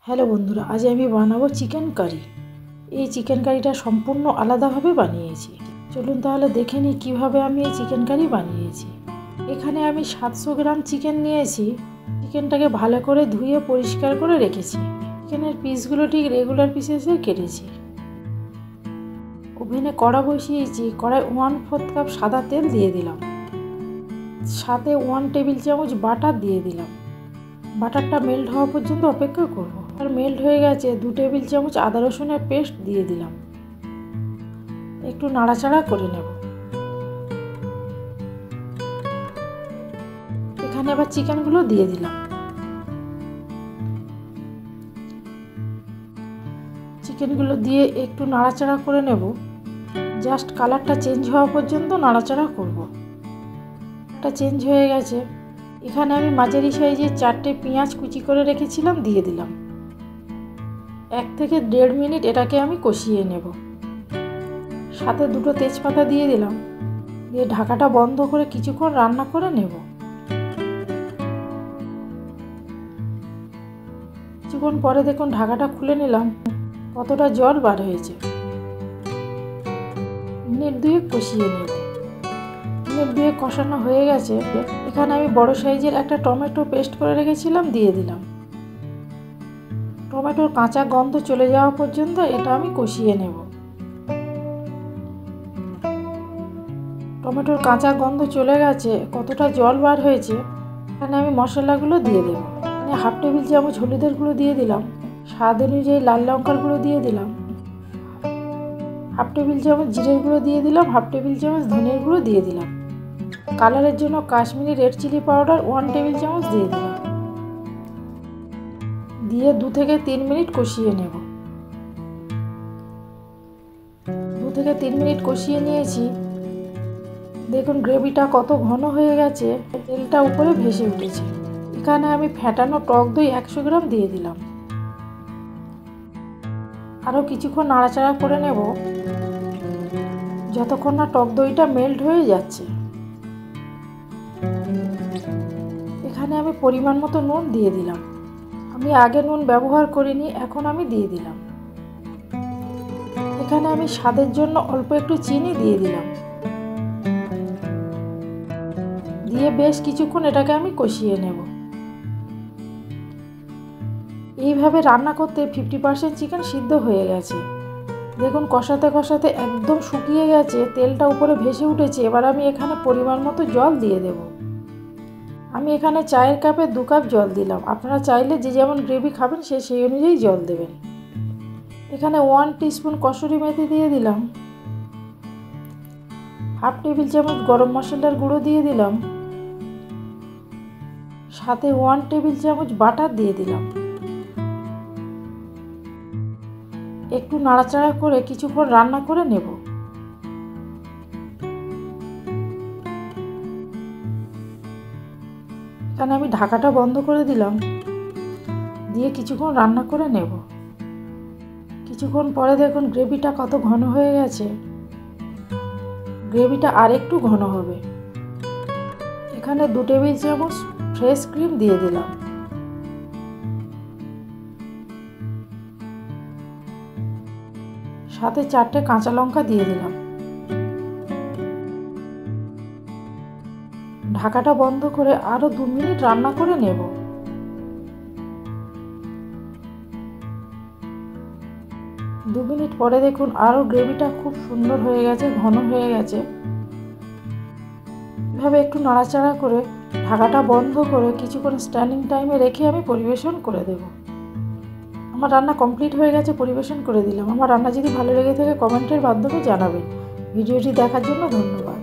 Hello বন্ধুরা, আজ আমি বানাবো চিকেন কারি। এই চিকেন কারিটা সম্পূর্ণ আলাদাভাবে বানিয়েছি। চলুন তাহলে দেখে নিই কীভাবে আমি এই চিকেন কারি বানিয়েছি। এখানে আমি 700 গ্রাম চিকেন নিয়েছি। চিকেনটাকে ভালো করে ধুয়ে পরিষ্কার করে রেখেছি। চিকেনের পিসগুলো ঠিক রেগুলার পিসেসে কেটেছি। ওভেনে কড়া বসিয়েছি। কড়ায় 1/4 কাপ সাদা তেল দিয়ে দিলাম। সাথে 1 টেবিল চামচ বাটার দিয়ে দিলাম। বাটারটা মেল্ট হওয়া পর্যন্ত অপেক্ষা করব। আর মেল্ট হয়ে গেছে, 2 টেবিল চামচ আদা রসুনের পেস্ট দিয়ে দিলাম। একটু নাড়াচাড়া করে নেব। এখানে আবার চিকেনগুলো দিয়ে দিলাম। চিকেনগুলো দিয়ে একটু নাড়াচাড়া করে নেব। জাস্ট কালারটা চেঞ্জ হওয়া পর্যন্ত নাড়াচাড়া করব। এটা চেঞ্জ হয়ে গেছে। এখানে আমি মাঝারি সাইজের 4টে পেঁয়াজ কুচি করে রেখেছিলাম, দিয়ে দিলাম। 1 থেকে 1.5 মিনিট এটাকে আমি কষিয়ে নেব। সাথে 2টো তেজপাতা দিয়ে দিলাম। দিয়ে ঢাকাটা বন্ধ করে কিছুক্ষণ রান্না করে নেব। কিছুক্ষণ পরে দেখুন ঢাকাটা খুলে নিলাম, কতটা জল বার হয়েছে। মিনিট 2 কষিয়ে নেব। মিনিট 2 কষানো হয়ে গেছে। এখানে আমি বড় সাইজের একটা টমেটো পেস্ট করে রেখেছিলাম, দিয়ে দিলাম। টমেটোর কাঁচা গন্ধ চলে যাওয়া পর্যন্ত এটা আমি কষিয়ে নেব। টমেটোর কাঁচা গন্ধ চলে গেছে, কতটা জল বার হয়েছে। এখানে আমি মশলাগুলো দিয়ে দেব। এখানে 1/2 টেবিল চামচ হলুদের গুঁড়ো দিয়ে দিলাম। স্বাদ অনুযায়ী লাল লঙ্কার গুঁড়ো দিয়ে দিলাম। 1/2 টেবিল চামচ জিরের গুঁড়ো দিয়ে দিলাম। 1/2 টেবিল চামচ ধনের গুঁড়ো দিয়ে দিলাম। কালারের জন্য Kashmiri red chilli powder 1 table চামচ দিয়ে দিলাম। দিয়ে 2 থেকে 3 মিনিট কষিয়ে নেব। 2 থেকে 3 মিনিট কষিয়ে নিয়েছি। দেখুন গ্রেভিটা কত ঘন হয়ে গেছে, তেলটা উপরে ভেসে উঠেছে। এখানে আমি ফেটানো টক দই 100 গ্রাম দিয়ে দিলাম। আরও কিছুক্ষণ নাড়াচাড়া করে নেব, যতক্ষণ না টক দইটা মেল্ট হয়ে যাচ্ছে। এখানে আমি পরিমাণ মতো নুন দিয়ে দিলাম। আমি আগে নুন ব্যবহার করিনি, এখন আমি দিয়ে দিলাম। এখানে আমি স্বাদের জন্য অল্প একটু চিনি দিয়ে দিলাম। দিয়ে বেশ কিছুক্ষণ এটাকে আমি কষিয়ে নেব। এইভাবে রান্না করতে 50% চিকেন সিদ্ধ হয়ে গেছে। দেখুন কষাতে কষাতে একদম শুকিয়ে গেছে, তেলটা উপরে ভেসে উঠেছে। এবার আমি এখানে পরিমাণ মতো জল দিয়ে দেব। আমি এখানে চায়ের কাপে 2 কাপ জল দিলাম। আপনারা চাইলে যে যেমন গ্রেভি খাবেন সেই অনুযায়ী জল দেবেন। এখানে 1 টিস্পুন কসুরি মেথি দিয়ে দিলাম। 1/2 টেবিল চামচ গরম মশলার গুঁড়ো দিয়ে দিলাম। সাথে 1 টেবিল চামচ বাটার দিয়ে দিলাম। একটু নাড়াচাড়া করে কিছুক্ষণ রান্না করে নেব। এখানে আমি ঢাকাটা বন্ধ করে দিলাম। দিয়ে কিছুক্ষণ রান্না করে নেব। কিছুক্ষণ পরে দেখুন গ্রেভিটা কত ঘন হয়ে গেছে। গ্রেভিটা আর একটু ঘন হবে। এখানে 2 টেবিল চামচ ফ্রেশ ক্রিম দিয়ে দিলাম। সাথে 4টে কাঁচা লঙ্কা দিয়ে দিলাম। ঢাকাটা বন্ধ করে আরও 2 মিনিট রান্না করে নেব। 2 মিনিট পরে দেখুন আরও গ্রেভিটা খুব সুন্দর হয়ে গেছে, ঘন হয়ে গেছে। এভাবে একটু নাড়াচাড়া করে ঢাকাটা বন্ধ করে কিছুক্ষণ স্ট্যান্ডিং টাইমে রেখে আমি পরিবেশন করে দেব। আমার রান্না কমপ্লিট হয়ে গেছে, পরিবেশন করে দিলাম। আমার রান্না যদি ভালো লেগে থাকে কমেন্টের মাধ্যমে জানাবেন। ভিডিওটি দেখার জন্য ধন্যবাদ।